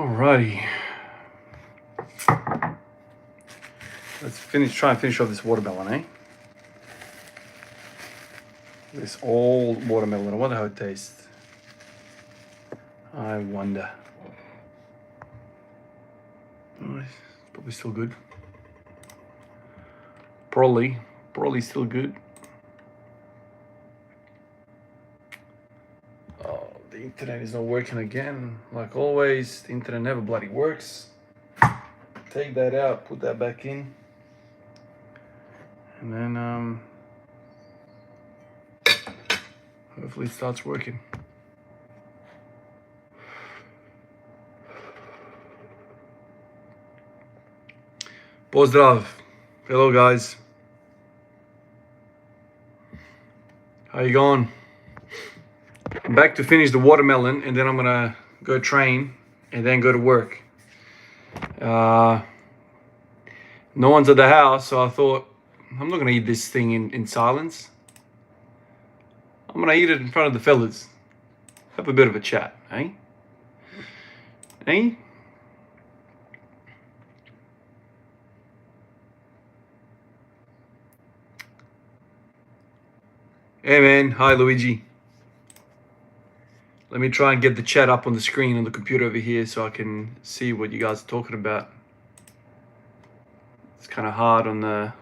Alrighty. Let's try and finish off this watermelon, eh? This old watermelon. I wonder how it tastes. I wonder. Oh, it's probably still good. Probably still good. Oh, the internet is not working again. Like always, the internet never bloody works. Take that out, put that back in. And then hopefully it starts working. Pozdrav. Hello guys. How you going? I'm back to finish the watermelon and then I'm gonna go train and then go to work. No one's at the house, so I thought I'm not gonna eat this thing in silence. I'm gonna eat it in front of the fellas. Have a bit of a chat, eh? Eh? Hey man, hi Luigi. Let me try and get the chat up on the screen on the computer over here so I can see what you guys are talking about. It's kind of hard on the...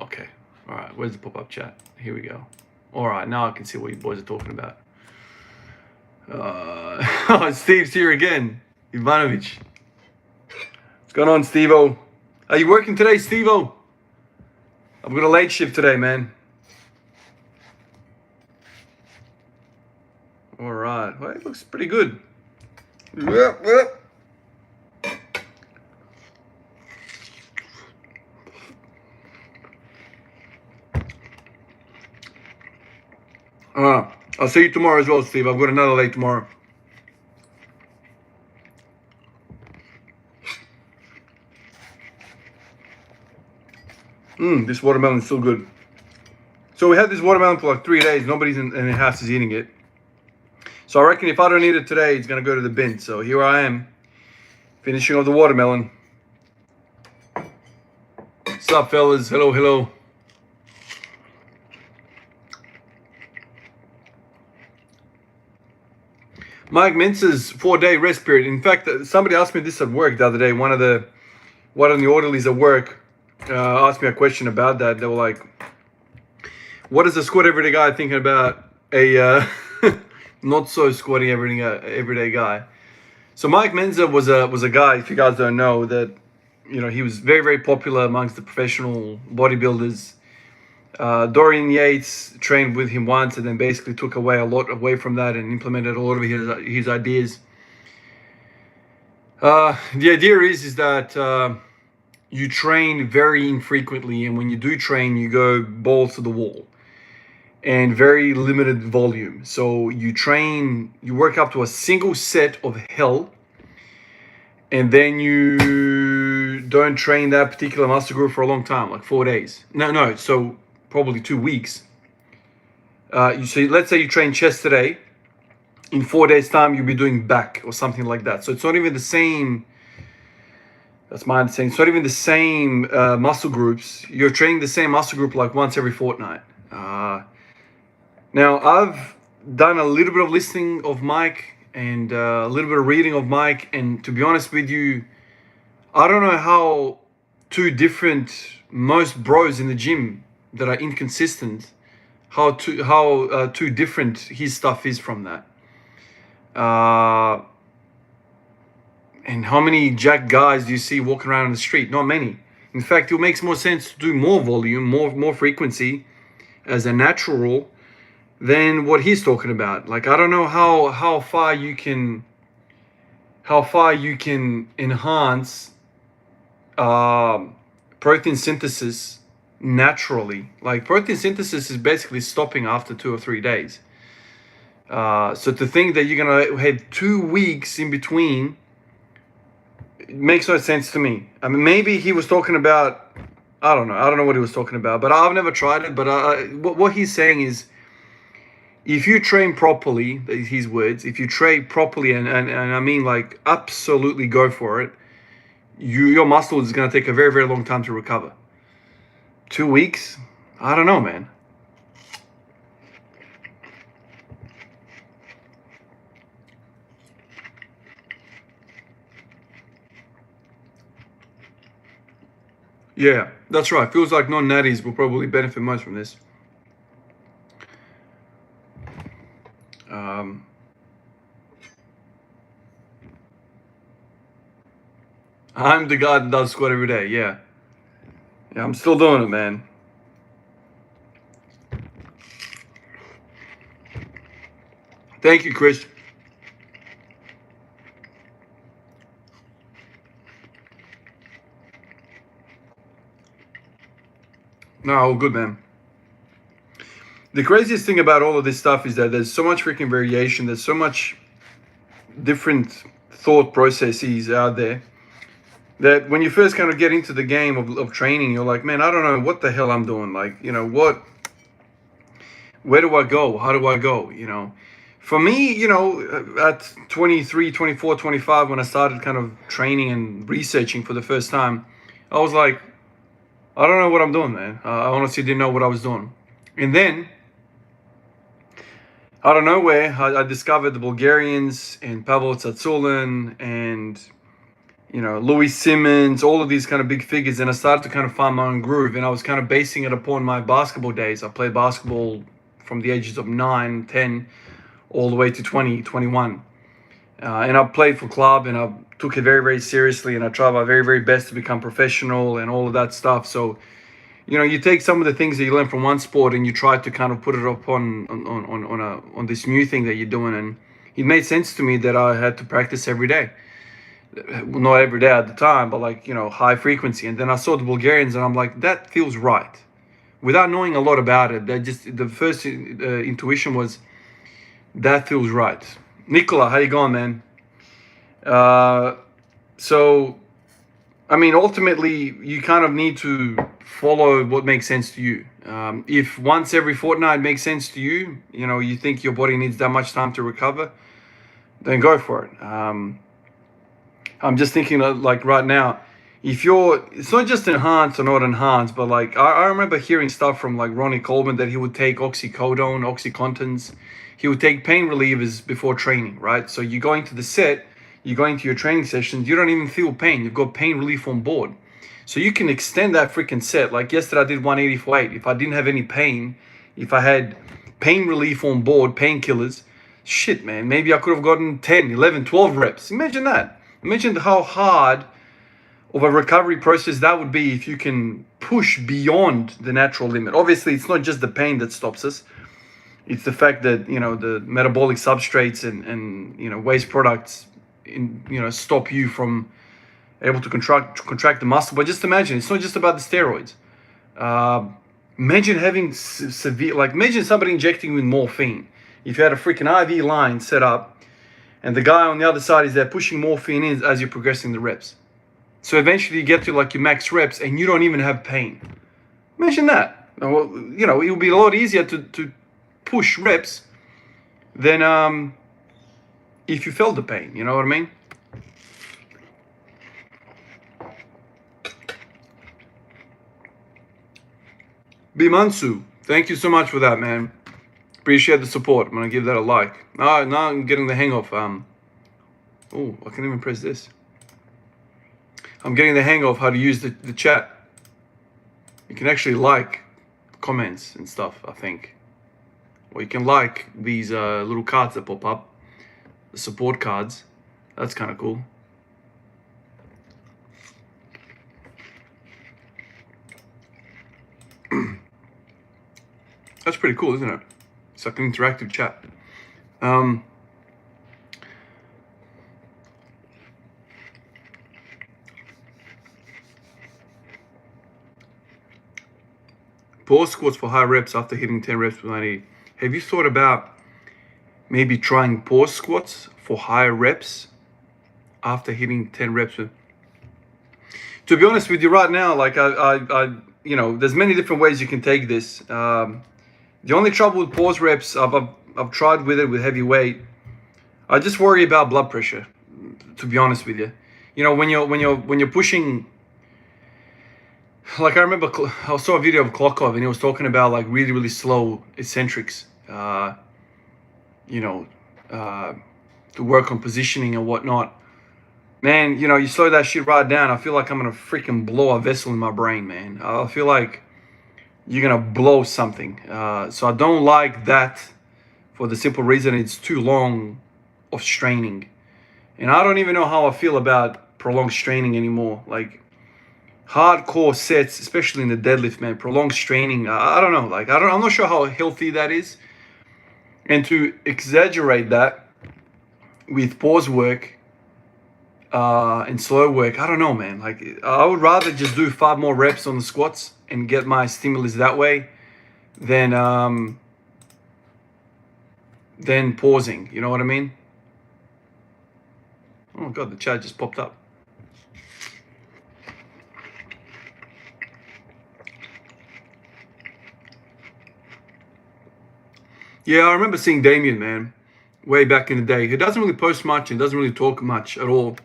okay, all right, where's the pop-up chat? Here we go. All right, now I can see what you boys are talking about. Steve's here again. Ivanovic. What's going on, Steve-O? Are you working today, Steve-O? I've got a late shift today, man. All right. Well, it looks pretty good. Yep. I'll see you tomorrow as well, Steve. I've got another late tomorrow. This watermelon is still good. So we had this watermelon for like 3 days. Nobody's in the house is eating it. So I reckon if I don't eat it today, it's going to go to the bin. So here I am, finishing off the watermelon. What's up, fellas? Hello, hello. Mike Mintz's 4-day rest period. In fact, somebody asked me this at work the other day. One of the orderlies at work asked me a question about that. They were like, what is a squat everyday guy thinking about a not so squatty everyday guy? So Mike Menza was a guy, if you guys don't know, that he was very, very popular amongst the professional bodybuilders. Dorian Yates trained with him once and then basically took a lot away from that and implemented a lot of his ideas. The idea is that you train very infrequently, and when you do train, you go balls to the wall and very limited volume. So you work up to a single set of hell, and then you don't train that particular muscle group for a long time, like 4 days. No, so probably 2 weeks. So let's say you train chest today. In 4 days' time, you'll be doing back or something like that. So it's not even the same. That's my understanding. It's not even the same muscle groups. You're training the same muscle group like once every fortnight. Now, I've done a little bit of listening of Mike and a little bit of reading of Mike. And to be honest with you, I don't know how most bros in the gym that are inconsistent, how too different his stuff is from that. And how many jack guys do you see walking around on the street? Not many. In fact, it makes more sense to do more volume, more frequency as a natural rule than what he's talking about. Like, I don't know how far you can enhance protein synthesis naturally. Like, protein synthesis is basically stopping after 2 or 3 days. So to think that you're gonna have 2 weeks in between, it makes no sense to me. I mean, maybe he was talking about, I don't know what he was talking about, but I've never tried it. But what he's saying is, if you train properly, his words, if you train properly, and I mean like absolutely go for it, your muscle is going to take a very, very long time to recover. 2 weeks? I don't know, man. Yeah, that's right. Feels like non-natties will probably benefit most from this. I'm the guy that does squat every day. Yeah, I'm still doing it, man. Thank you, Chris. No, all good, man. The craziest thing about all of this stuff is that there's so much freaking variation. There's so much different thought processes out there that when you first kind of get into the game of training, you're like, man, I don't know what the hell I'm doing. Like, where do I go? How do I go? For me, at 23, 24, 25, when I started kind of training and researching for the first time, I was like, I don't know what I'm doing, man. I honestly didn't know what I was doing. And then, out of nowhere, I discovered the Bulgarians and Pavel Tsatsouline and, Louis Simmons, all of these kind of big figures. And I started to kind of find my own groove. And I was kind of basing it upon my basketball days. I played basketball from the ages of 9, 10, all the way to 20, 21. And I played for club, and I took it very, very seriously, and I tried my very, very best to become professional and all of that stuff. So, you take some of the things that you learn from one sport and you try to kind of put it up on this new thing that you're doing. And it made sense to me that I had to practice every day. Not every day at the time, but high frequency. And then I saw the Bulgarians, and I'm like, that feels right. Without knowing a lot about it, the first intuition was, that feels right. Nicola, how you going, man? So, I mean, ultimately, you kind of need to follow what makes sense to you. If once every fortnight makes sense to you, you think your body needs that much time to recover, then go for it. I'm just thinking like right now, it's not just enhanced or not enhanced, but like I remember hearing stuff from like Ronnie Coleman that he would take oxycodone, oxycontins. He would take pain relievers before training, right? So you go into the set, you go into your training sessions, you don't even feel pain. You've got pain relief on board. So you can extend that freaking set. Like yesterday I did 180 for 8. If I didn't have any pain, if I had pain relief on board, painkillers, shit, man, maybe I could have gotten 10, 11, 12 reps. Imagine that. Imagine how hard of a recovery process that would be if you can push beyond the natural limit. Obviously, it's not just the pain that stops us. It's the fact that, the metabolic substrates and waste products, stop you from able to contract the muscle. But just imagine, it's not just about the steroids. Imagine having severe, imagine somebody injecting you with morphine. If you had a freaking IV line set up, and the guy on the other side is there pushing morphine in as you're progressing the reps. So eventually you get to your max reps and you don't even have pain. Imagine that. Well, it would be a lot easier to push reps than if you felt the pain. You know what I mean? Bimansu, thank you so much for that, man. Appreciate the support. I'm gonna give that a like. Now I'm getting the hang of oh, I can't even press this. I'm getting the hang of how to use the chat. You can actually like comments and stuff, I think. Or you can like these little cards that pop up, the support cards. That's kind of cool. That's pretty cool, isn't it? It's like an interactive chat. Pause squats for high reps after hitting 10 reps with 90. Have you thought about maybe trying pause squats for higher reps after hitting 10 reps with? To be honest with you right now, there's many different ways you can take this. The only trouble with pause reps, I've I've tried with it with heavy weight. I just worry about blood pressure, to be honest with you. You know, when you're pushing, like I remember I saw a video of Klokov and he was talking about like really slow eccentrics, you know, to work on positioning and whatnot. Man, you know, you slow that shit right down, I feel like I'm gonna freaking blow a vessel in my brain, man. I feel like you're gonna blow something. So I don't like that for the simple reason it's too long of straining. And I don't even know how I feel about prolonged straining anymore. Like hardcore sets, especially in the deadlift, man, prolonged straining, I don't know. Like I'm not sure how healthy that is. And to exaggerate that with pause work and slow work, I don't know, man. Like I would rather just do 5 more reps on the squats and get my stimulus that way than pausing. You know what I mean? Oh god, the chat just popped up. Yeah, I remember seeing Damien, man, way back in the day. He doesn't really post much and doesn't really talk much at all.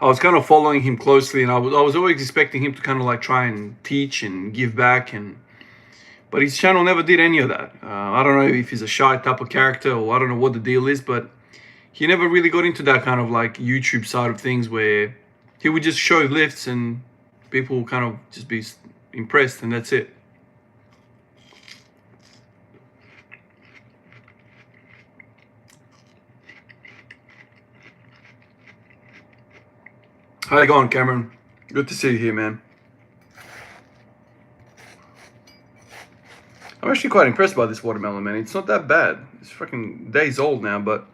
I was kind of following him closely, and I was always expecting him to kind of like try and teach and give back, but his channel never did any of that. I don't know if he's a shy type of character or I don't know what the deal is, but he never really got into that kind of like YouTube side of things where he would just show lifts and people would kind of just be impressed and that's it. How you going, Cameron? Good to see you here, man. I'm actually quite impressed by this watermelon, man. It's not that bad. It's fucking days old now, but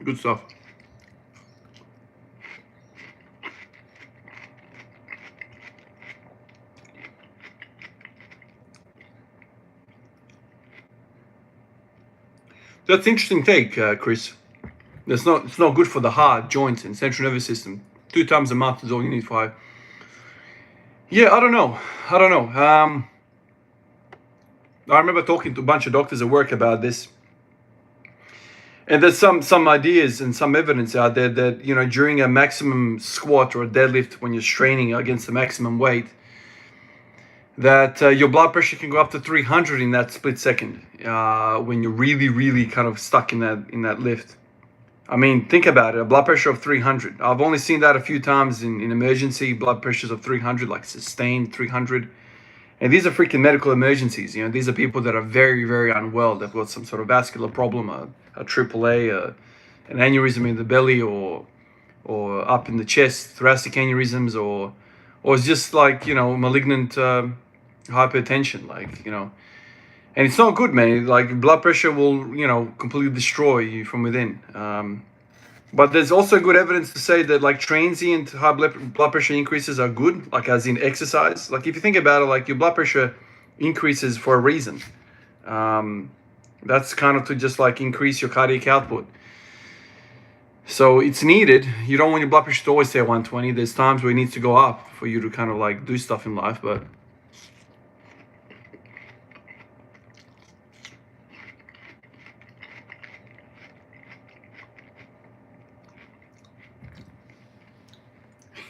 good stuff. That's an interesting take, Chris. It's not good for the heart, joints, and central nervous system. 2 times a month is all you need for. Yeah, I don't know. I remember talking to a bunch of doctors at work about this, and there's some ideas and some evidence out there that, you know, during a maximum squat or a deadlift, when you're straining against the maximum weight, that your blood pressure can go up to 300 in that split second when you're really kind of stuck in that lift. I mean, think about it, a blood pressure of 300. I've only seen that a few times in emergency, blood pressures of 300, like sustained 300. And these are freaking medical emergencies. You know, these are people that are very unwell. They've got some sort of vascular problem, a AAA, an aneurysm in the belly, or up in the chest, thoracic aneurysms, or it's just like, you know, malignant hypertension, like, you know. And it's not good, man. Like blood pressure will, you know, completely destroy you from within. But there's also good evidence to say that like transient high blood pressure increases are good, like as in exercise. Like if you think about it, like your blood pressure increases for a reason. That's kind of to just like increase your cardiac output. So it's needed. You don't want your blood pressure to always stay at 120. There's times where it needs to go up for you to kind of like do stuff in life, but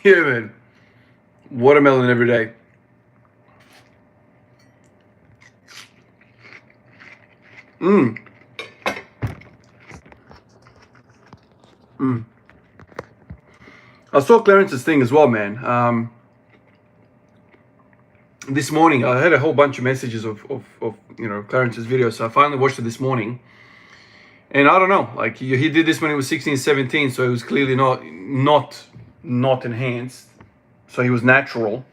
yeah, man. Watermelon every day. I saw Clarence's thing as well, man. This morning I had a whole bunch of messages of you know, Clarence's video, so I finally watched it this morning. And I don't know, like he did this when he was 16, 17, so it was clearly not enhanced. So he was natural.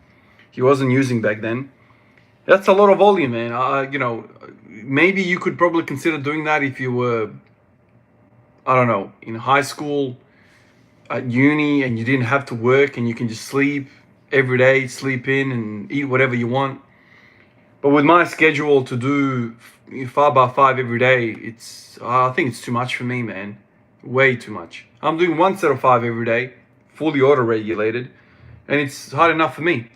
He wasn't using back then. That's a lot of volume, man. You know, maybe you could probably consider doing that if you were, I don't know, in high school, at uni, and you didn't have to work and you can just sleep every day, sleep in and eat whatever you want. But with my schedule to do 5 by 5 every day, I think it's too much for me, man. Way too much. I'm doing 1 set of 5 every day, fully auto-regulated, and it's hard enough for me.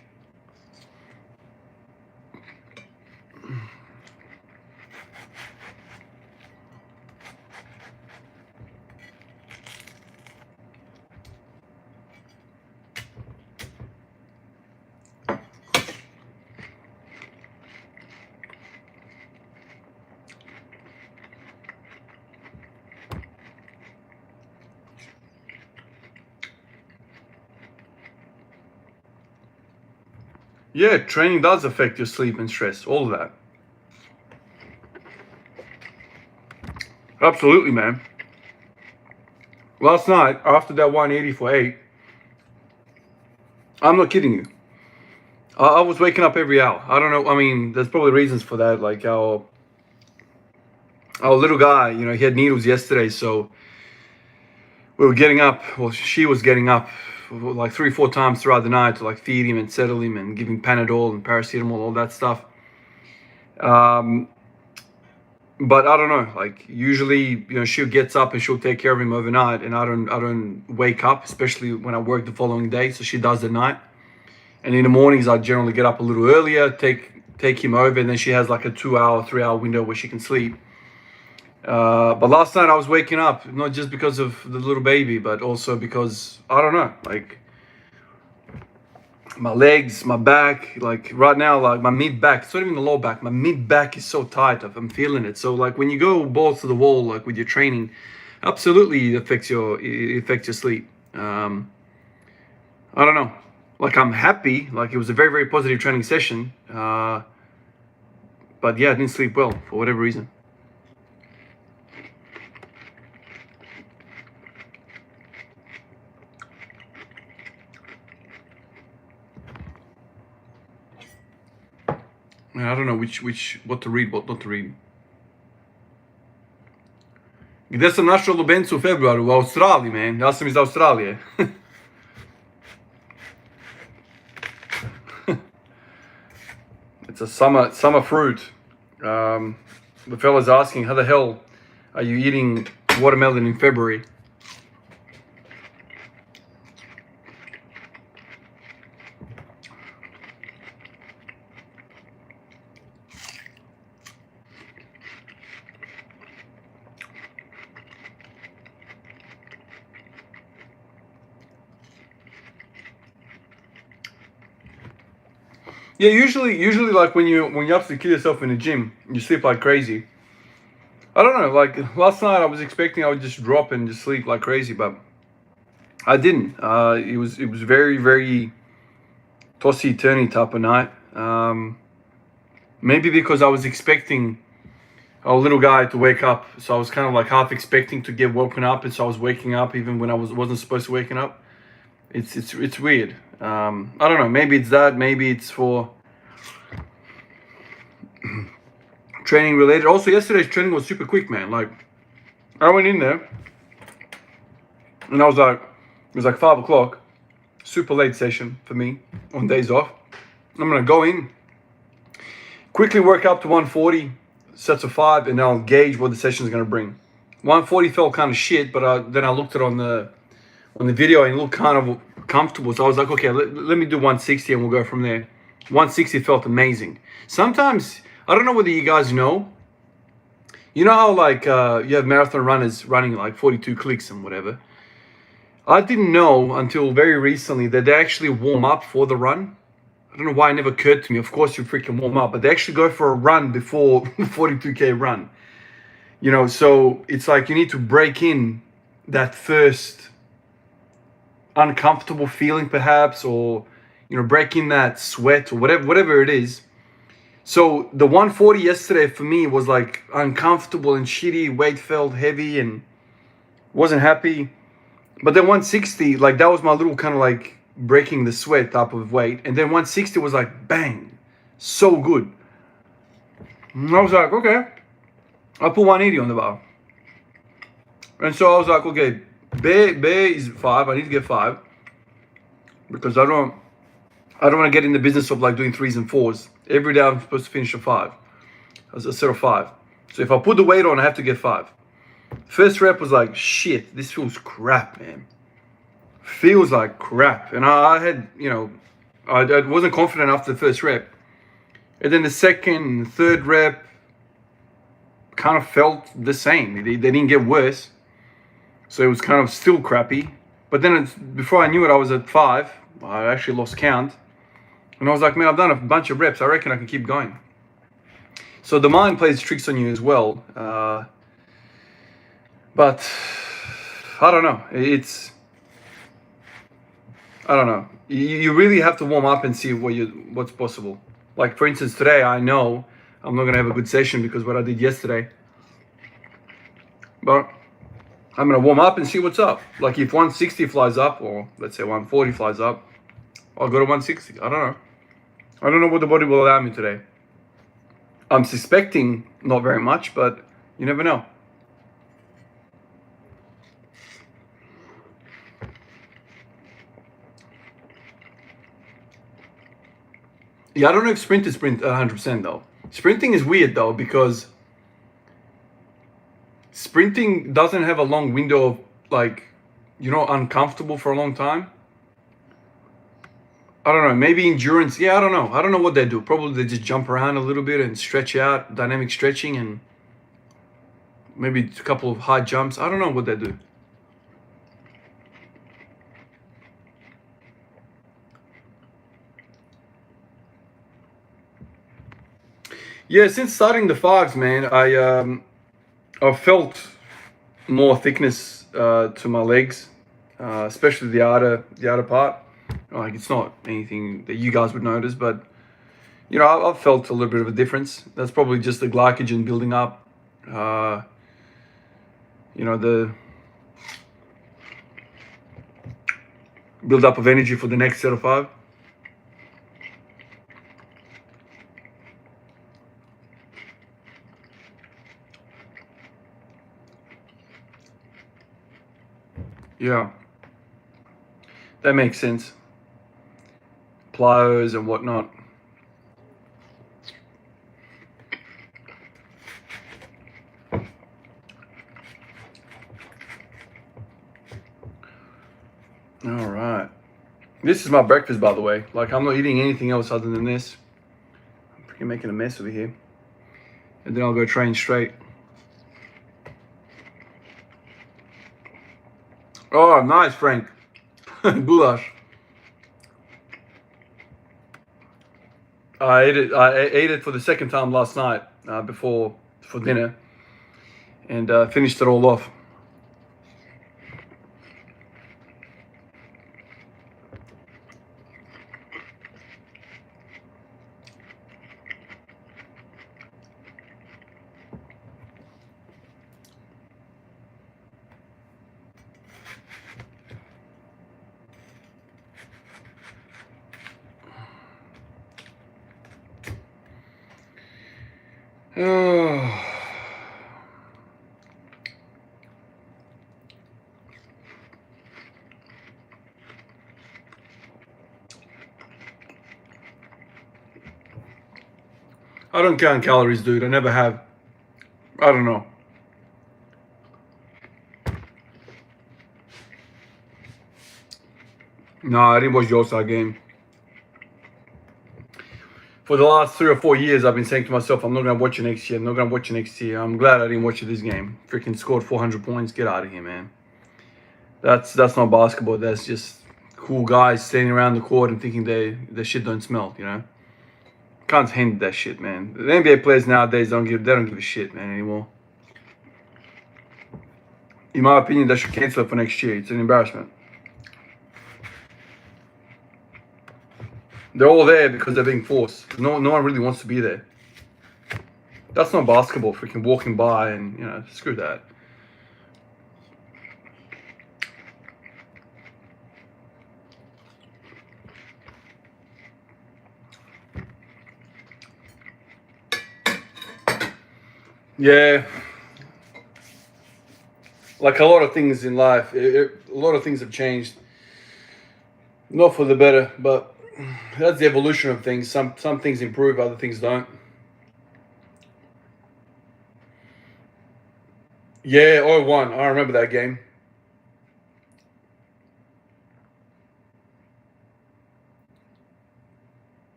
Yeah, training does affect your sleep and stress, all of that. Absolutely, man. Last night, after that 180 for 8, I'm not kidding you. I was waking up every hour. I don't know. I mean, there's probably reasons for that. Like our little guy, you know, he had needles yesterday, so we were getting up. Well, she was getting up like 3-4 times throughout the night to like feed him and settle him and give him Panadol and paracetamol, all that stuff. But I don't know. Like usually, you know, she gets up and she'll take care of him overnight, and I don't wake up, especially when I work the following day. So she does at night. And in the mornings, I generally get up a little earlier, take him over, and then she has like a 2-hour, 3-hour window where she can sleep. But last night I was waking up, not just because of the little baby, but also because, I don't know, like my legs, my back, like right now, like my mid back, it's not even the low back, my mid back is so tight, I'm feeling it. So like when you go balls to the wall, like with your training, absolutely it affects your sleep. I don't know. Like I'm happy, like it was a very, very positive training session. But yeah, I didn't sleep well for whatever reason. I don't know what to read, what not to read. Gde sam našao lubencu u februaru? U Australiji, man. Ja sam iz Australije. It's a summer fruit. The fella's asking, how the hell are you eating watermelon in February? Yeah, usually like when you have to kill yourself in the gym, you sleep like crazy. I don't know, like last night I was expecting I would just drop and just sleep like crazy, but I didn't. It was very, very tossy-turny type of night. Maybe because I was expecting a little guy to wake up, so I was kind of like half expecting to get woken up, and so I was waking up even when I wasn't supposed to waking up. It's weird. I don't know. Maybe it's that. Maybe it's for training related. Also, yesterday's training was super quick, man. Like I went in there, and I was like, it was like 5 o'clock. Super late session for me on days off. I'm gonna go in, quickly work up to 140 sets of 5, and I'll gauge what the session is gonna bring. 140 felt kind of shit, but then I looked at it on the video and it looked kind of comfortable. So I was like, okay, let me do 160 and we'll go from there. 160 felt amazing. Sometimes, I don't know whether you guys know, you know how like you have marathon runners running like 42 clicks and whatever. I didn't know until very recently that they actually warm up for the run. I don't know why it never occurred to me. Of course you freaking warm up, but they actually go for a run before 42K run. You know, so it's like you need to break in that first uncomfortable feeling perhaps, or you know, break in that sweat or whatever it is. So the 140 yesterday for me was like uncomfortable and shitty. Weight felt heavy and wasn't happy. But then 160, like that was my little kind of like breaking the sweat type of weight. And then 160 was like bang, so good. And I was like, okay, I'll put 180 on the bar. And so I was like, okay, Bay is 5. I need to get 5 because I don't want to get in the business of like doing 3s and 4s. Every day I'm supposed to finish a 5, a set of 5. So if I put the weight on, I have to get 5. First rep was like, shit, this feels crap, man. Feels like crap. And I had, you know, I wasn't confident after the first rep. And then the second, third rep kind of felt the same. They didn't get worse. So it was kind of still crappy. But then before I knew it, I was at 5. I actually lost count. And I was like, man, I've done a bunch of reps. I reckon I can keep going. So the mind plays tricks on you as well. But I don't know. I don't know. You really have to warm up and see what's possible. Like for instance, today I know I'm not gonna have a good session because what I did yesterday. But I'm gonna warm up and see what's up. Like if 160 flies up, or let's say 140 flies up, I'll go to 160. I don't know. I don't know what the body will allow me today. I'm suspecting not very much, but you never know. Yeah, I don't know if sprint is sprint 100% though. Sprinting is weird though because sprinting doesn't have a long window of like, uncomfortable for a long time. I don't know. Maybe endurance. Yeah, I don't know. I don't know what they do. Probably they just jump around a little bit and stretch out, dynamic stretching, and maybe a couple of high jumps. I don't know what they do. Yeah, since starting the fogs, man, I've felt more thickness to my legs, especially the outer part. Like it's not anything that you guys would notice, but I've felt a little bit of a difference. That's probably just the glycogen building up. The build up of energy for the next set of five. Yeah, that makes sense. Plyos and whatnot. All right. This is my breakfast, by the way. Like, I'm not eating anything else other than this. I'm freaking making a mess over here. And then I'll go train straight. Oh, nice, Frank. Goulash. I ate it for the second time last night for dinner, and finished it all off. Oh. I don't count calories, dude. I never have. I don't know. No, I didn't watch the All-Star game. For the last 3 or 4 years, I've been saying to myself, I'm not going to watch it next year. I'm not going to watch it next year. I'm glad I didn't watch it this game. Freaking scored 400 points. Get out of here, man. That's not basketball. That's just cool guys standing around the court and thinking their shit don't smell. Can't handle that shit, man. The NBA players nowadays don't give a shit, man, anymore. In my opinion, they should cancel it for next year. It's an embarrassment. They're all there because they're being forced. No one really wants to be there. That's not basketball. Freaking walking by and screw that. Yeah. Like a lot of things in life, a lot of things have changed. Not for the better, but that's the evolution of things. Some things improve, other things don't. Yeah, 0-1. I remember that game.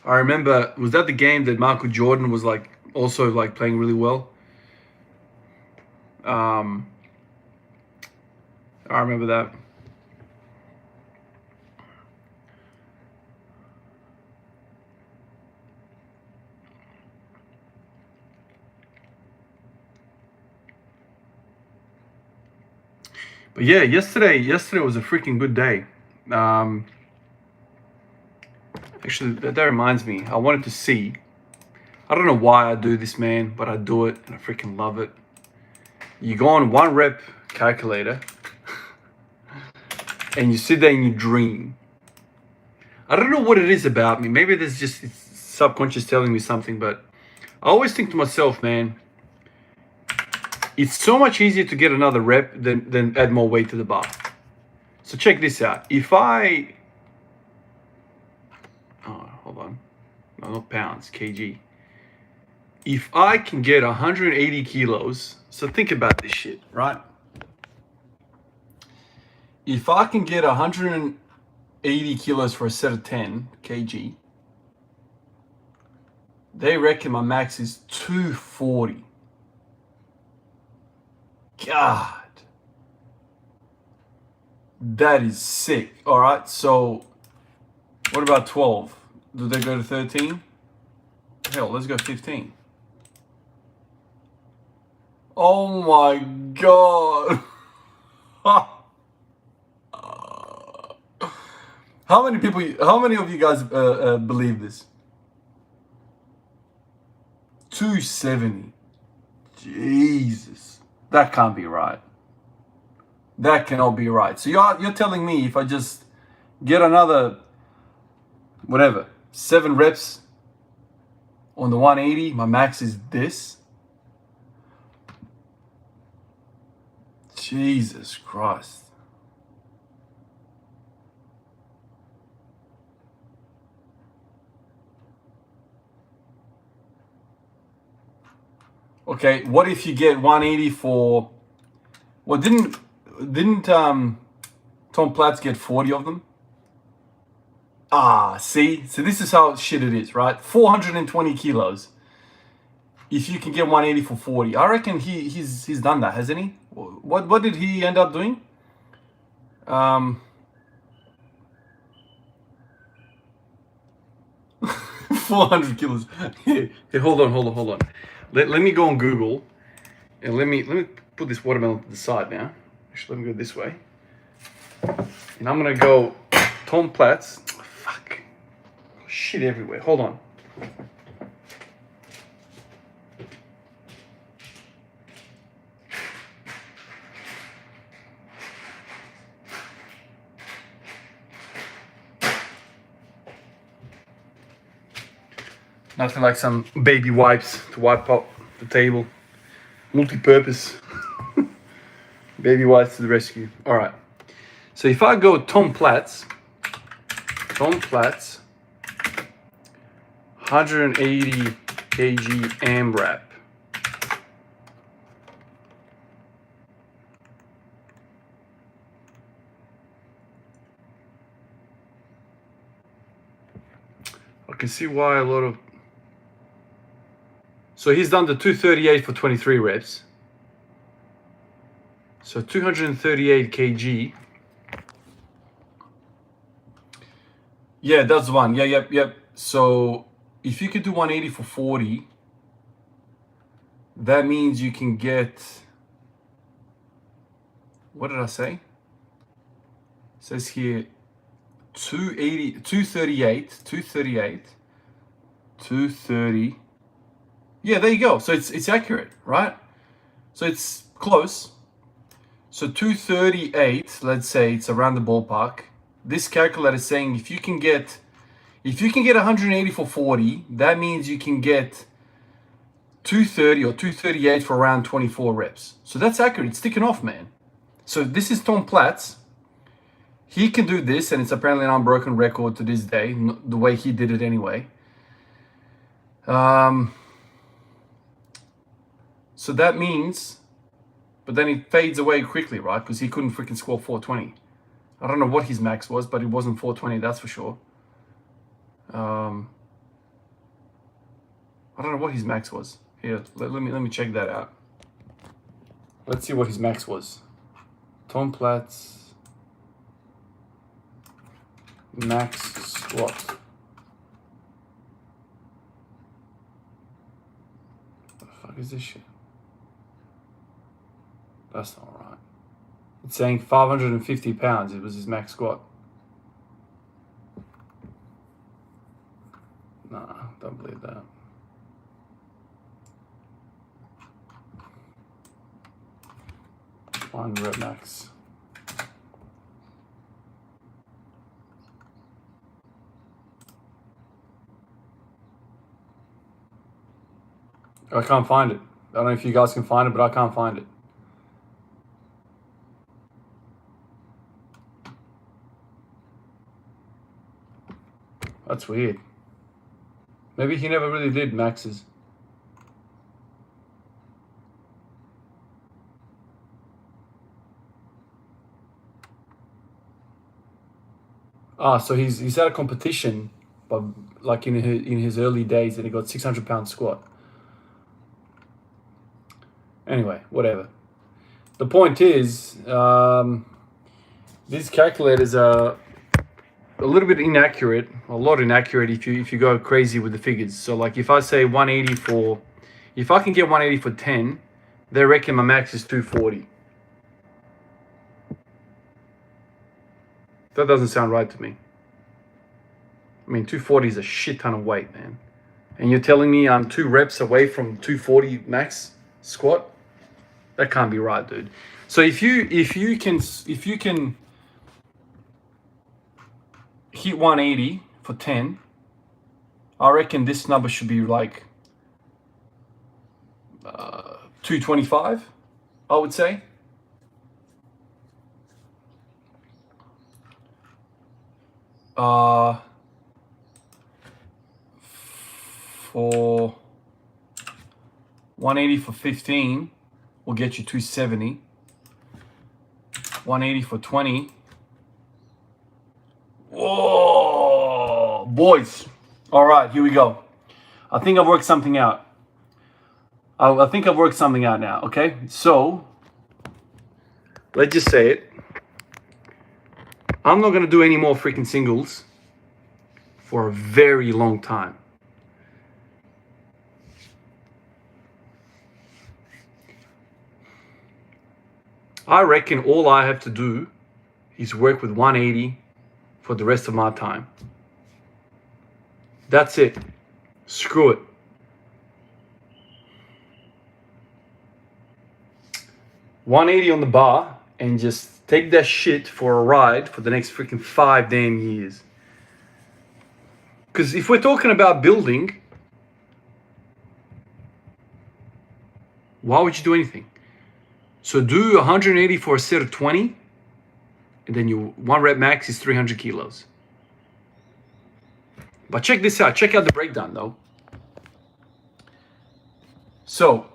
I remember, was that the game that Michael Jordan was like also like playing really well? Um, I remember that. But yeah, yesterday was a freaking good day. Um, Actually, that reminds me. I wanted to see. I don't know why I do this, man, but I do it and I freaking love it. You go on one rep calculator and you sit there and you dream. I don't know what it is about me. Maybe there's just it's subconscious telling me something, but I always think to myself, man, it's so much easier to get another rep than add more weight to the bar. So check this out. If I, oh, hold on, no, not pounds, kg. If I can get 180 kilos, so think about this shit, right? If I can get 180 kilos for a set of 10 kg, they reckon my max is 240. God, that is sick. All right, so what about 12? Do they go to 13? Hell, let's go 15. Oh my God. How many of you guys believe this? 270. Jesus. That can't be right. That cannot be right. So you're telling me if I just get another, whatever, 7 reps on the 180, my max is this? Jesus Christ. Okay, what if you get 180 for, well, didn't Tom Platz get 40 of them? Ah, see? So this is how shit it is, right? 420 kilos. If you can get 180 for 40. I reckon he's done that, hasn't he? What did he end up doing? 400 kilos. Hey, hold on. Let me go on Google and let me put this watermelon to the side now. Actually, let me go this way. And I'm gonna go Tom Platz. Fuck. Shit everywhere. Hold on. Nothing like some baby wipes to wipe up the table. Multi-purpose. Baby wipes to the rescue. All right. So if I go Tom Platz, 180 kg AMRAP. I can see why a lot of... So he's done the 238 for 23 reps. So 238 kg. Yeah, that's one. Yeah, yep. So if you could do 180 for 40, that means you can get... What did I say? It says here 230. Yeah, there you go. So it's accurate, right? So it's close. So 238, let's say it's around the ballpark. This calculator is saying if you can get 180 for 40, that means you can get 230 or 238 for around 24 reps. So that's accurate. It's ticking off, man. So this is Tom Platz. He can do this, and it's apparently an unbroken record to this day, the way he did it anyway. So that means, but then it fades away quickly, right? Because he couldn't freaking score 420. I don't know what his max was, but it wasn't 420, that's for sure. I don't know what his max was. Here, let me check that out. Let's see what his max was. Tom Platz max squat. What the fuck is this shit? That's not right. It's saying 550 pounds. It was his max squat. Nah, don't believe that. One rep max. I can't find it. I don't know if you guys can find it, but I can't find it. That's weird. Maybe he never really did maxes. So he's at a competition, but like in his early days, and he got 600-pound squat. Anyway, whatever. The point is, these calculators are a little bit inaccurate, a lot inaccurate if you go crazy with the figures. So like if I say 180 for, if I can get 180 for 10, they reckon my max is 240. That doesn't sound right to me. I mean, 240 is a shit ton of weight, man. And you're telling me I'm 2 reps away from 240 max squat? That can't be right, dude. So if you can hit 180 for 10, I reckon this number should be like 225, I would say. For 180 for 15 will get you 270. 180 for 20. Whoa, boys. All right, here we go. I think I've worked something out. I think I've worked something out now, okay? So, let's just say it. I'm not going to do any more freaking singles for a very long time. I reckon all I have to do is work with 180 for the rest of my time. That's it. Screw it. $180 on the bar and just take that shit for a ride for the next freaking 5 damn years. Because if we're talking about building, why would you do anything? So do 180 for a set of 20, and then your 1 rep max is 300 kilos. But check this out. Check out the breakdown, though. So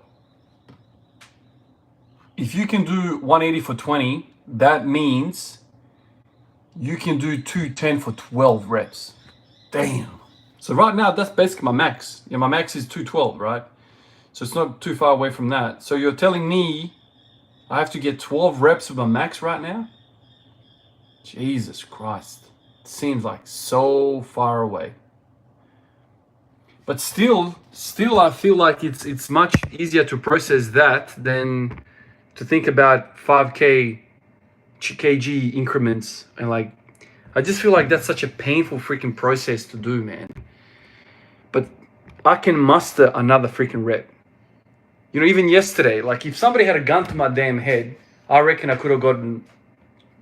if you can do 180 for 20, that means you can do 210 for 12 reps. Damn. So right now, that's basically my max. Yeah, my max is 212, right? So it's not too far away from that. So you're telling me I have to get 12 reps of my max right now? Jesus Christ. It seems like so far away. But still I feel like it's much easier to process that than to think about 5K kg increments. And like, I just feel like that's such a painful freaking process to do, man. But I can muster another freaking rep. You know, even yesterday, like if somebody had a gun to my damn head, I reckon I could have gotten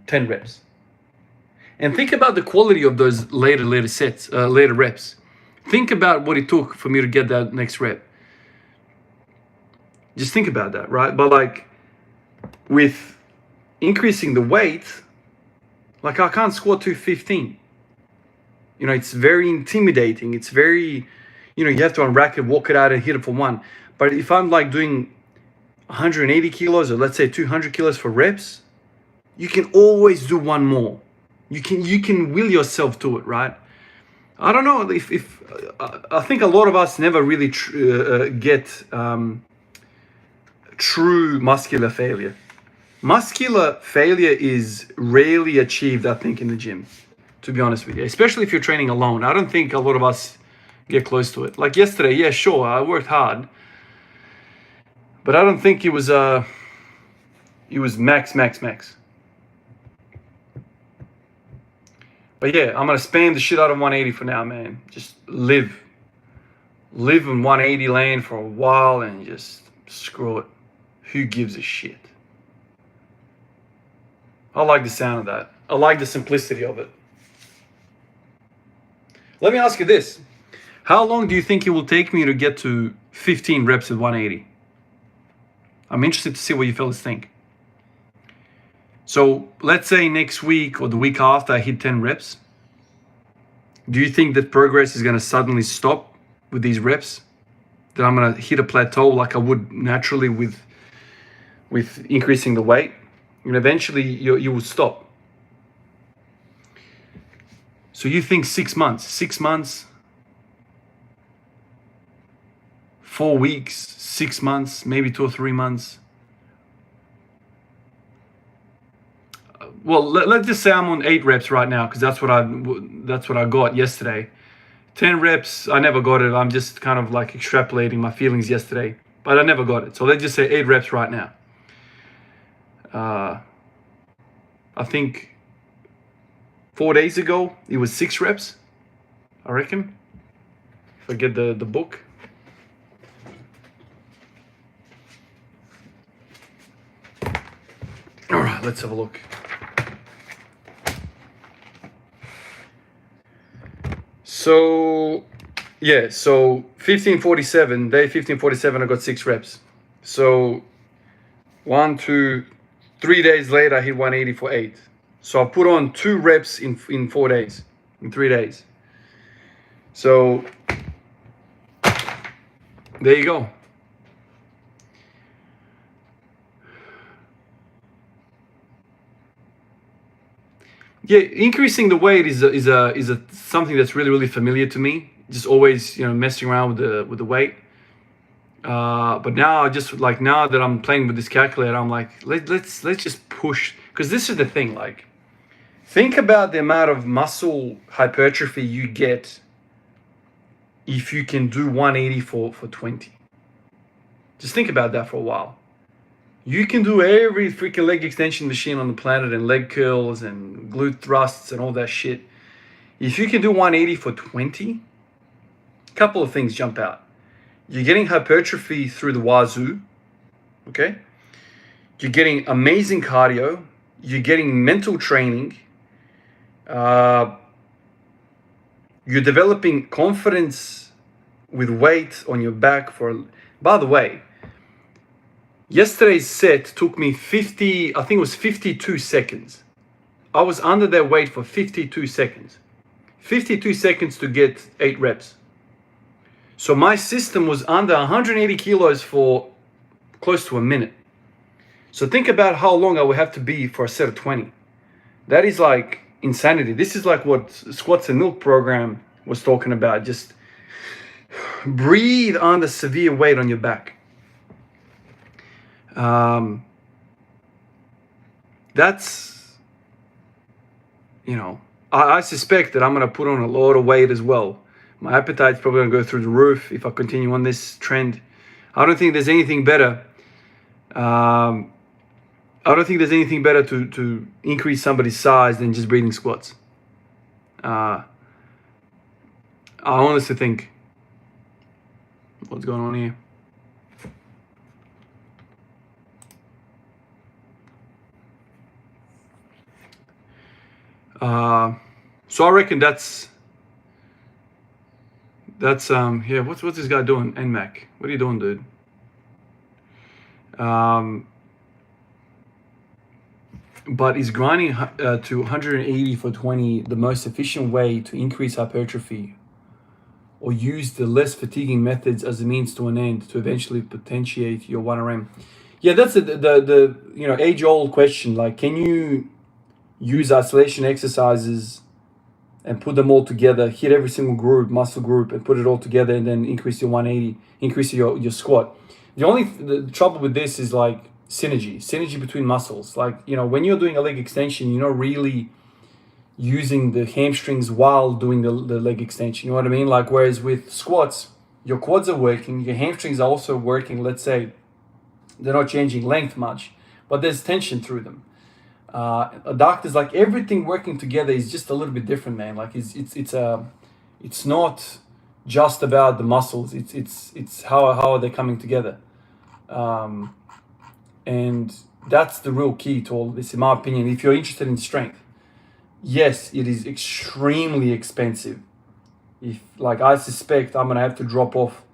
10 reps. And think about the quality of those later reps. Think about what it took for me to get that next rep. Just think about that, right? But like with increasing the weight, like I can't squat 215. You know, it's very intimidating. It's very, you know, you have to unrack it, walk it out and hit it for 1. But if I'm like doing 180 kilos or let's say 200 kilos for reps, you can always do 1 more. You can will yourself to it, right? I don't know if I think a lot of us never really get true muscular failure. Muscular failure is rarely achieved, I think, in the gym, to be honest with you, especially if you're training alone. I don't think a lot of us get close to it. Like yesterday, yeah, sure, I worked hard, but I don't think it was max. But yeah, I'm gonna spam the shit out of 180 for now, man. Just live in 180 lane for a while and just screw it. Who gives a shit? I like the sound of that. I like the simplicity of it. Let me ask you this. How long do you think it will take me to get to 15 reps at 180? I'm interested to see what you fellas think. So let's say next week or the week after I hit 10 reps. Do you think that progress is going to suddenly stop with these reps? That I'm going to hit a plateau like I would naturally with increasing the weight? And eventually you will stop. So you think 6 months, 6 months, 4 weeks, 6 months, maybe 2 or 3 months. Well, let's just say I'm on 8 reps right now because that's what I got yesterday. 10 reps, I never got it. I'm just kind of like extrapolating my feelings yesterday, but I never got it. So let's just say 8 reps right now. I think 4 days ago it was 6 reps, I reckon. If I get the book. All right, let's have a look. So, yeah, so 1547, day 1547, I got 6 reps. So 1, 2, 3 days later, I hit 180 for 8. So I put on 2 reps in 4 days, in 3 days. So there you go. Yeah, increasing the weight is a something that's really familiar to me. Just always, messing around with the weight. But now, now that I'm playing with this calculator, I'm like, let's just push, because this is the thing. Like, think about the amount of muscle hypertrophy you get if you can do 180 for 20. Just think about that for a while. You can do every freaking leg extension machine on the planet and leg curls and glute thrusts and all that shit. If you can do 180 for 20, a couple of things jump out. You're getting hypertrophy through the wazoo, okay? You're getting amazing cardio. You're getting mental training. You're developing confidence with weight on your back. By the way, yesterday's set took me 52 seconds. I was under that weight for 52 seconds. 52 seconds to get 8 reps. So my system was under 180 kilos for close to a minute. So think about how long I would have to be for a set of 20. That is like insanity. This is like what Squats and Milk program was talking about. Just breathe under severe weight on your back. That's, I suspect that I'm going to put on a lot of weight as well. My appetite's probably going to go through the roof if I continue on this trend. I don't think there's anything better. I don't think there's anything better to increase somebody's size than just breathing squats. I honestly think, what's going on here? So I reckon that's yeah, what's this guy doing? NMAC, what are you doing, dude? But is grinding to 180 for 20 the most efficient way to increase hypertrophy, or use the less fatiguing methods as a means to an end to eventually potentiate your 1RM? Yeah, that's the age-old question. Like, can you use isolation exercises and put them all together, hit every single muscle group, and put it all together, and then increase your 180, increase your squat? The trouble with this is like synergy between muscles. Like, when you're doing a leg extension, you're not really using the hamstrings while doing the leg extension. You know what I mean? Like, whereas with squats, your quads are working, your hamstrings are also working. Let's say they're not changing length much, but there's tension through them. Doctors, like everything working together is just a little bit different, man. Like it's not just about the muscles. It's how are they coming together, um, and that's the real key to all of this, in my opinion. If you're interested in strength, yes, it is extremely expensive. If, like, I suspect I'm gonna have to drop off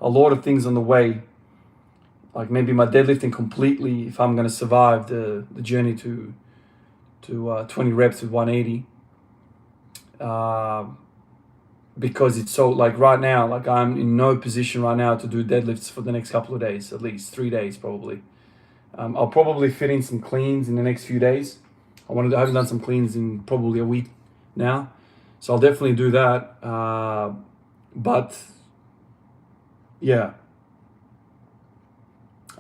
a lot of things on the way, like maybe my deadlifting completely if I'm gonna survive the journey to 20 reps with 180. Because it's so, like, right now, like, I'm in no position right now to do deadlifts for the next couple of days, at least 3 days probably. I'll probably fit in some cleans in the next few days. I haven't done some cleans in probably a week now, so I'll definitely do that. But yeah,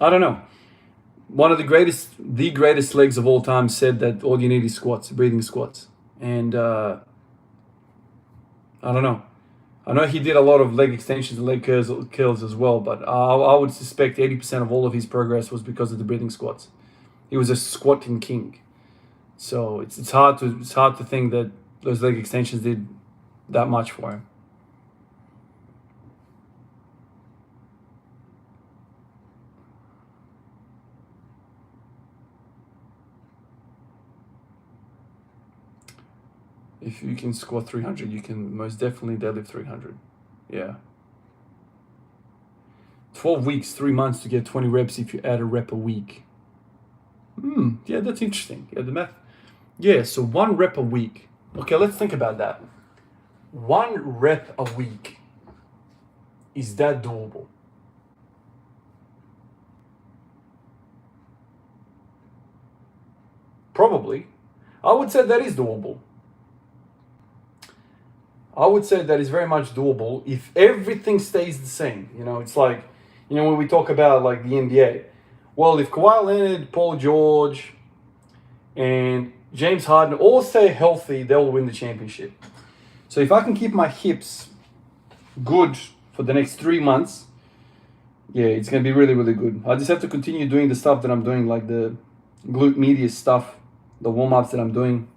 I don't know. One of the greatest legs of all time said that all you need is squats, breathing squats. And I don't know. I know he did a lot of leg extensions and leg curls as well, but I would suspect 80% of all of his progress was because of the breathing squats. He was a squatting king. So it's hard to think that those leg extensions did that much for him. If you can squat 300, you can most definitely deadlift 300. Yeah. 12 weeks, 3 months to get 20 reps if you add a rep a week. Yeah, that's interesting. Yeah, the math. Yeah, so 1 rep a week. Okay, let's think about that. 1 rep a week. Is that doable? Probably. I would say that is doable. I would say that is very much doable if everything stays the same. You know, it's like, you know, when we talk about like the NBA. Well, if Kawhi Leonard, Paul George, and James Harden all stay healthy, they'll win the championship. So if I can keep my hips good for the next 3 months, yeah, it's going to be really, really good. I just have to continue doing the stuff that I'm doing, like the glute medius stuff, the warm-ups that I'm doing.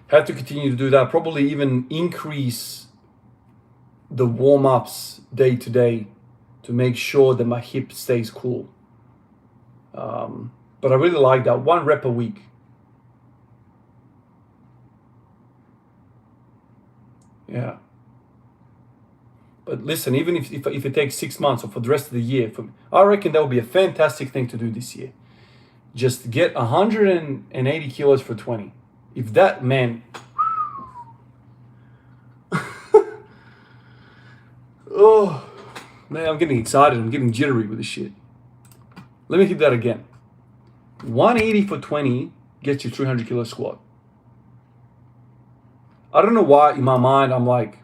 Have to continue to do that. Probably even increase the warm-ups day to day to make sure that my hip stays cool. But I really like that 1 rep a week. Yeah. But listen, even if it takes 6 months or for the rest of the year, I reckon that would be a fantastic thing to do this year. Just get 180 kilos for 20. If that, man, oh, man, I'm getting excited. I'm getting jittery with this shit. Let me hit that again. 180 for 20 gets you 300 kilo squat. I don't know why in my mind I'm like,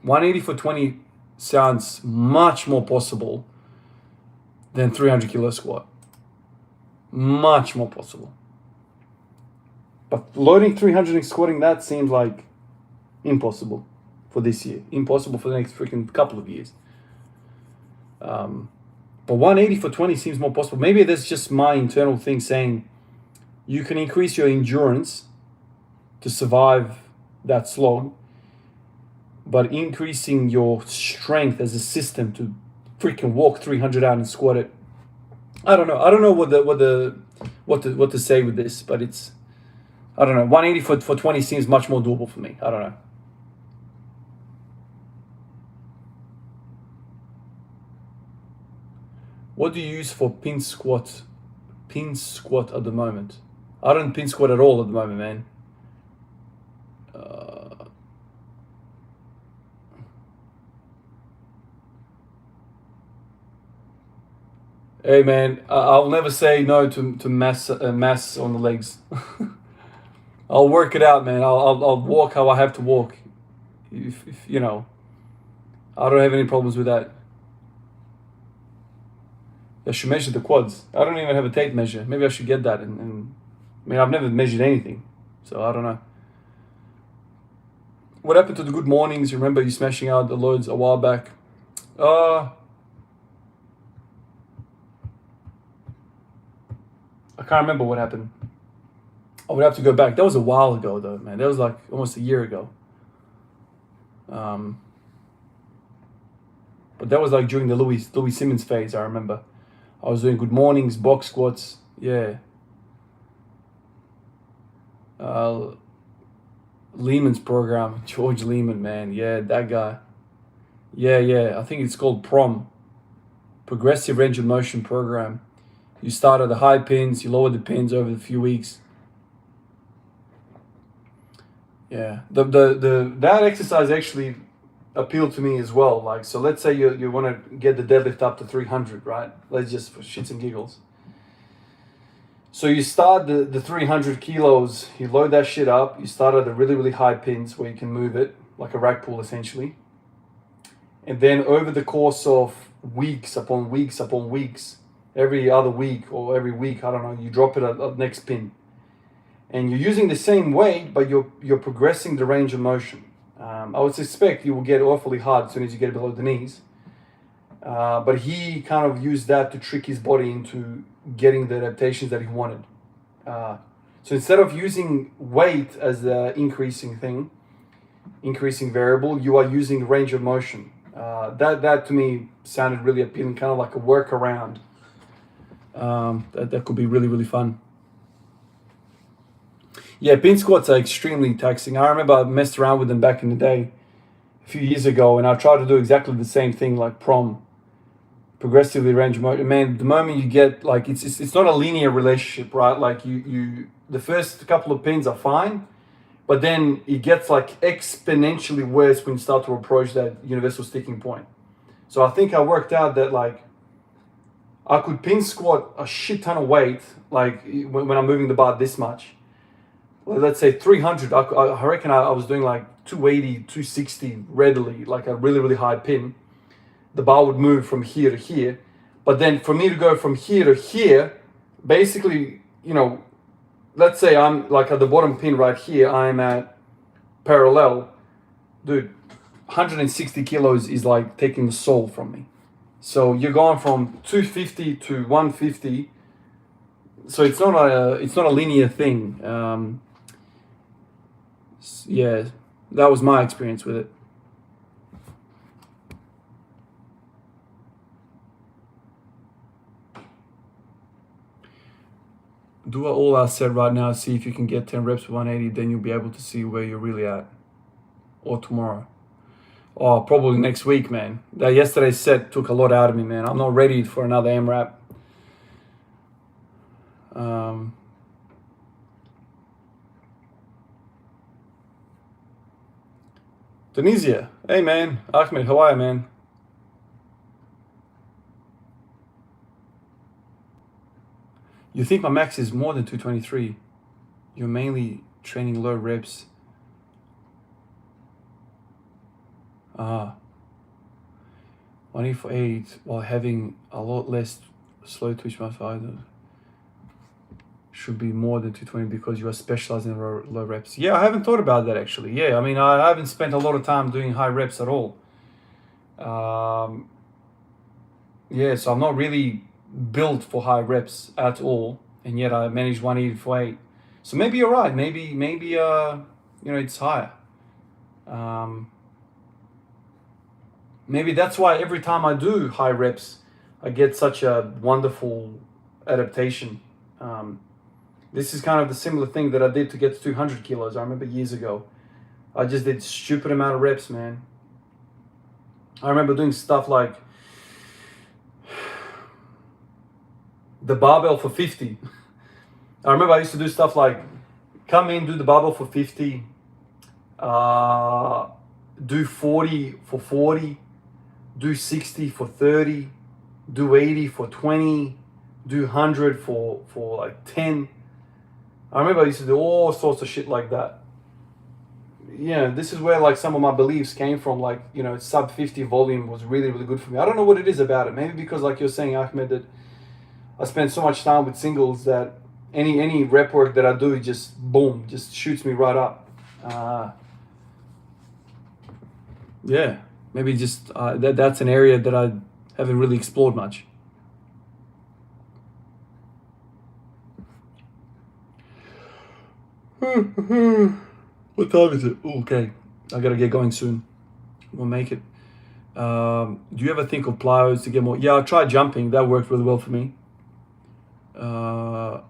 180 for 20 sounds much more possible than 300 kilo squat. Much more possible. But loading 300 and squatting that seems like impossible for this year. Impossible for the next freaking couple of years. But 180 for 20 seems more possible. Maybe that's just my internal thing saying you can increase your endurance to survive that slog, but increasing your strength as a system to freaking walk 300 out and squat it. I don't know. I don't know what to say with this, but it's, I don't know. 180 for 20 seems much more doable for me. I don't know. What do you use for pin squat? Pin squat at the moment. I don't pin squat at all at the moment, man. Hey, man, I'll never say no to mass on the legs. I'll work it out, man. I'll walk how I have to walk. If you know, I don't have any problems with that. I should measure the quads. I don't even have a tape measure. Maybe I should get that. And I mean, I've never measured anything, so I don't know. What happened to the good mornings? You remember you smashing out the loads a while back? I can't remember what happened. I would have to go back. That was a while ago, though, man. That was like almost a year ago. But that was like during the Louis Simmons phase. I remember I was doing good mornings, box squats. Yeah. Lehman's program, George Lehman, man. Yeah, that guy. Yeah. I think it's called PROM, Progressive Range of Motion Program. You start at the high pins, you lower the pins over a few weeks. Yeah, that exercise actually appealed to me as well. Like, so let's say you want to get the deadlift up to 300, right? Let's just for shits and giggles. So you start the 300 kilos, you load that shit up, you start at the really, really high pins where you can move it, like a rack pull essentially. And then over the course of weeks upon weeks upon weeks, every other week or every week, I don't know, you drop it at the next pin. And you're using the same weight, but you're progressing the range of motion. I would suspect you will get awfully hard as soon as you get below the knees. But he kind of used that to trick his body into getting the adaptations that he wanted. So instead of using weight as the increasing variable, you are using range of motion. That to me sounded really appealing, kind of like a workaround. That could be really, really fun. Yeah, pin squats are extremely taxing. I remember I messed around with them back in the day, a few years ago, and I tried to do exactly the same thing, like PROM, progressively range of motion. Man, the moment you get, like, it's not a linear relationship, right? Like you the first couple of pins are fine, but then it gets like exponentially worse when you start to approach that universal sticking point. So I think I worked out that like I could pin squat a shit ton of weight, like when I'm moving the bar this much. Well, let's say 300, I reckon I was doing like 280, 260 readily, like a really, really high pin. The bar would move from here to here. But then for me to go from here to here, basically, you know, let's say I'm like at the bottom pin right here, I'm at parallel. Dude, 160 kilos is like taking the soul from me. So you're going from 250 to 150. So it's not a linear thing. Yeah, that was my experience with it. Do all I said right now, see if you can get 10 reps with 180, then you'll be able to see where you're really at. Or tomorrow. Oh, probably next week, man. That yesterday's set took a lot out of me, man. I'm not ready for another AMRAP. Tunisia. Hey, man. Ahmed, how are you, man? You think my max is more than 223? You're mainly training low reps. 148 while having a lot less slow twitch muscle either. Should be more than 220 because you are specializing in low reps. Yeah, I haven't thought about that actually. Yeah, I mean, I haven't spent a lot of time doing high reps at all. Yeah, so I'm not really built for high reps at all, and yet I managed 184.8. So maybe you're right. Maybe you know, it's higher. Maybe that's why every time I do high reps, I get such a wonderful adaptation. This is kind of the similar thing that I did to get to 200 kilos. I remember years ago. I just did stupid amount of reps, man. I remember doing stuff like the barbell for 50. I remember I used to do stuff like come in, do the barbell for 50, do 40 for 40, do 60 for 30, do 80 for 20, do 100 for like 10. I remember I used to do all sorts of shit like that. You know, this is where like some of my beliefs came from, like, you know, sub 50 volume was really, really good for me. I don't know what it is about it. Maybe because like you're saying, Ahmed, that I spend so much time with singles that any rep work that I do, it just boom, just shoots me right up. Yeah, maybe just that's an area that I haven't really explored much. What time is it? Okay, I gotta get going soon. We'll make it. Do you ever think of plyos to get more? Yeah, I tried jumping. That worked really well for me. Uh,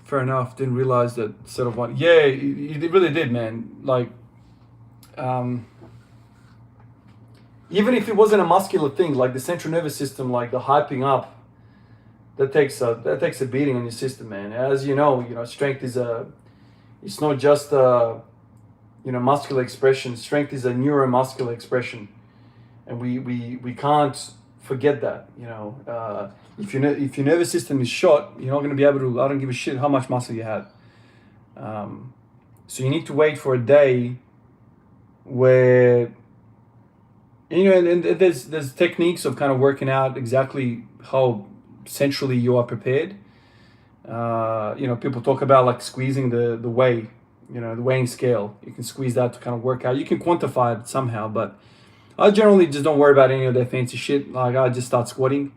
Fair enough. Didn't realize that set of one. Yeah, it really did, man. Like, um, even if it wasn't a muscular thing, like the central nervous system, like the hyping up, that takes a beating on your system, man. As you know, strength is a. It's not just a, muscular expression. Strength is a neuromuscular expression, and we can't forget that. If your nervous system is shot, you're not going to be able to. I don't give a shit how much muscle you have. So you need to wait for a day where and there's techniques of kind of working out exactly how centrally you are prepared. People talk about like squeezing the weigh, the weighing scale. You can squeeze that to kind of work out. You can quantify it somehow, but I generally just don't worry about any of that fancy shit. Like I just start squatting,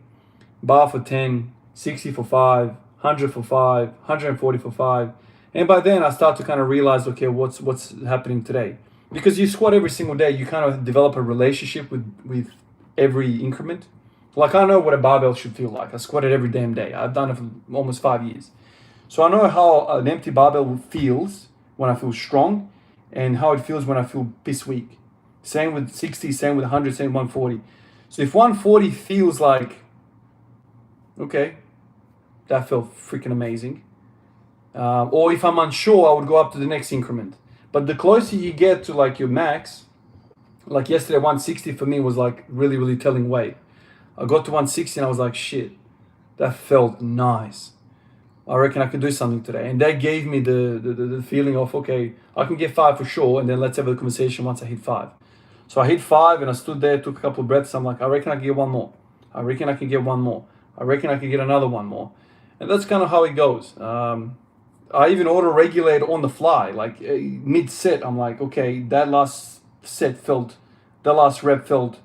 bar for 10, 60 for 5, 100 for 5, 140 for 5. And by then I start to kind of realize, okay, what's happening today? Because you squat every single day, you kind of develop a relationship with every increment. Like I know what a barbell should feel like. I squat it every damn day. I've done it for almost 5 years. So I know how an empty barbell feels when I feel strong and how it feels when I feel piss weak. Same with 60, same with 100, same with 140. So if 140 feels like, okay, that felt freaking amazing. Or if I'm unsure, I would go up to the next increment. But the closer you get to like your max, like yesterday 160 for me was like really, really telling weight. I got to 160 and I was like, shit, that felt nice. I reckon I could do something today. And that gave me the feeling of, okay, I can get 5 for sure. And then let's have a conversation once I hit 5. So I hit 5 and I stood there, took a couple of breaths. I'm like, I reckon I can get one more. I reckon I can get one more. I reckon I can get another one more. And that's kind of how it goes. I even auto-regulate on the fly. Like mid-set, I'm like, okay, that last rep felt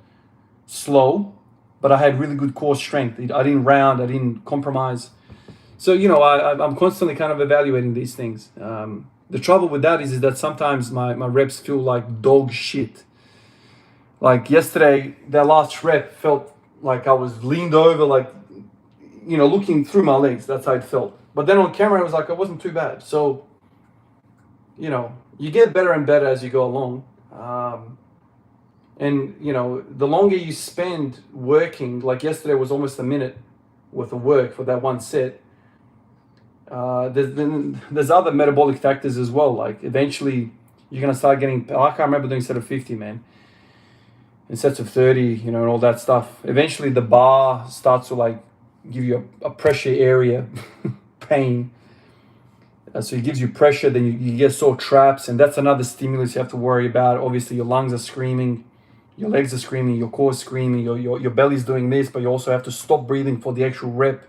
slow, but I had really good core strength. I didn't round, I didn't compromise. So, I'm constantly kind of evaluating these things. The trouble with that is that sometimes my reps feel like dog shit. Like yesterday, that last rep felt like I was leaned over, like, looking through my legs. That's how it felt. But then on camera, it was like, it wasn't too bad. So, you get better and better as you go along. And, the longer you spend working, like yesterday was almost a minute worth of work for that one set. There's other metabolic factors as well. Like eventually you're going to start getting, I can't remember doing a set of 50, man. In sets of 30, and all that stuff. Eventually the bar starts to like give you a pressure area pain. So it gives you pressure, then you get sore traps, and that's another stimulus you have to worry about. Obviously your lungs are screaming, your legs are screaming, your core is screaming, your belly's doing this, but you also have to stop breathing for the actual rep.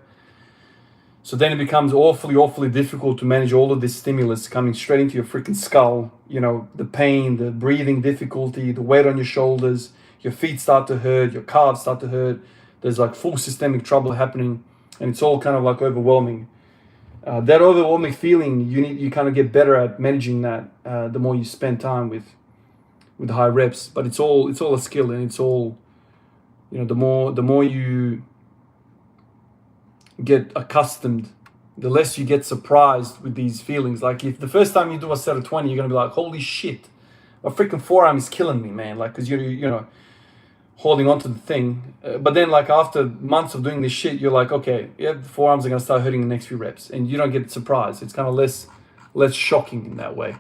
So then it becomes awfully difficult to manage all of this stimulus coming straight into your freaking skull. The pain, the breathing difficulty, the weight on your shoulders, your feet start to hurt, your calves start to hurt. There's like full systemic trouble happening, and it's all kind of like overwhelming. That overwhelming feeling, you kind of get better at managing that the more you spend time with high reps. But it's all a skill, and it's all, the more you get accustomed, the less you get surprised with these feelings. Like if the first time you do a set of 20, you're gonna be like, holy shit, my freaking forearm is killing me, man. Like, cause you're holding on to the thing. But then like after months of doing this shit, you're like, okay, yeah, the forearms are gonna start hurting the next few reps, and you don't get surprised. It's kind of less shocking in that way.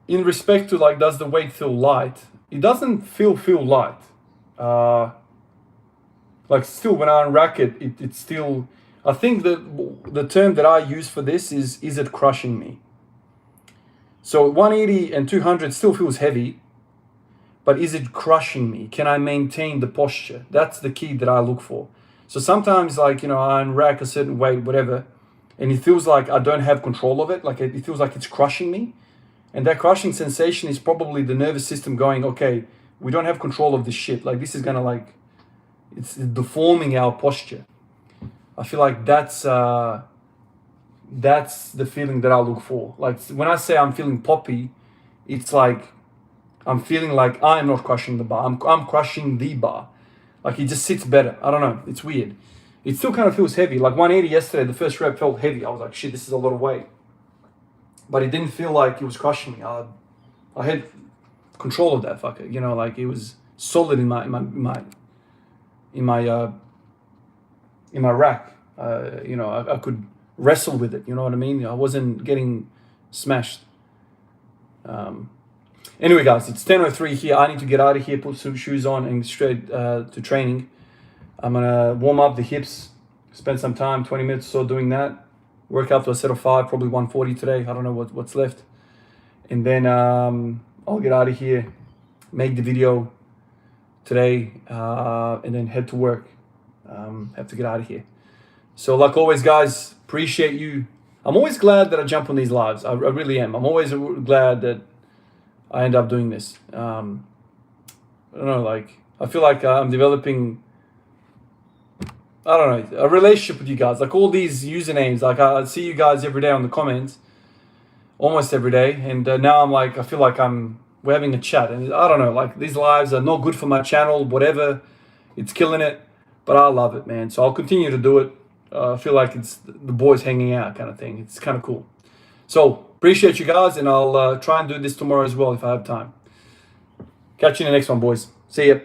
In respect to like, does the weight feel light? It doesn't feel light. Like still when I unrack it, it's still, I think the term that I use for this is it crushing me? So 180 and 200 still feels heavy, but is it crushing me? Can I maintain the posture? That's the key that I look for. So sometimes, like, I rack a certain weight, whatever, and it feels like I don't have control of it. Like it feels like it's crushing me. And that crushing sensation is probably the nervous system going, okay, we don't have control of this shit. Like this is gonna it's deforming our posture. I feel like that's the feeling that I look for. Like when I say I'm feeling poppy, it's like I'm feeling like I'm not crushing the bar. I'm crushing the bar. Like it just sits better. I don't know. It's weird. It still kind of feels heavy. Like 180 yesterday, the first rep felt heavy. I was like, shit, this is a lot of weight. But it didn't feel like it was crushing me. I had control of that fucker. Like it was solid in my rack. I could wrestle with it. You know what I mean? I wasn't getting smashed. Anyway, guys, it's 10:03 here. I need to get out of here, put some shoes on, and straight to training. I'm gonna warm up the hips, spend some time, 20 minutes or so doing that. Work out to a set of 5, probably 140 today. I don't know what's left. And then I'll get out of here, make the video today, and then head to work. Have to get out of here. So like always, guys, appreciate you. I'm always glad that I jump on these lives. I really am. I'm always glad that I end up doing this. I don't know, like, I feel like I'm developing, I don't know, a relationship with you guys. Like all these usernames, like I see you guys every day on the comments, almost every day. And now I'm like, I feel like we're having a chat. And I don't know, like these lives are not good for my channel, whatever. It's killing it, but I love it, man. So I'll continue to do it. I feel like it's the boys hanging out kind of thing. It's kind of cool. So appreciate you guys, and I'll try and do this tomorrow as well if I have time. Catch you in the next one, boys. See ya.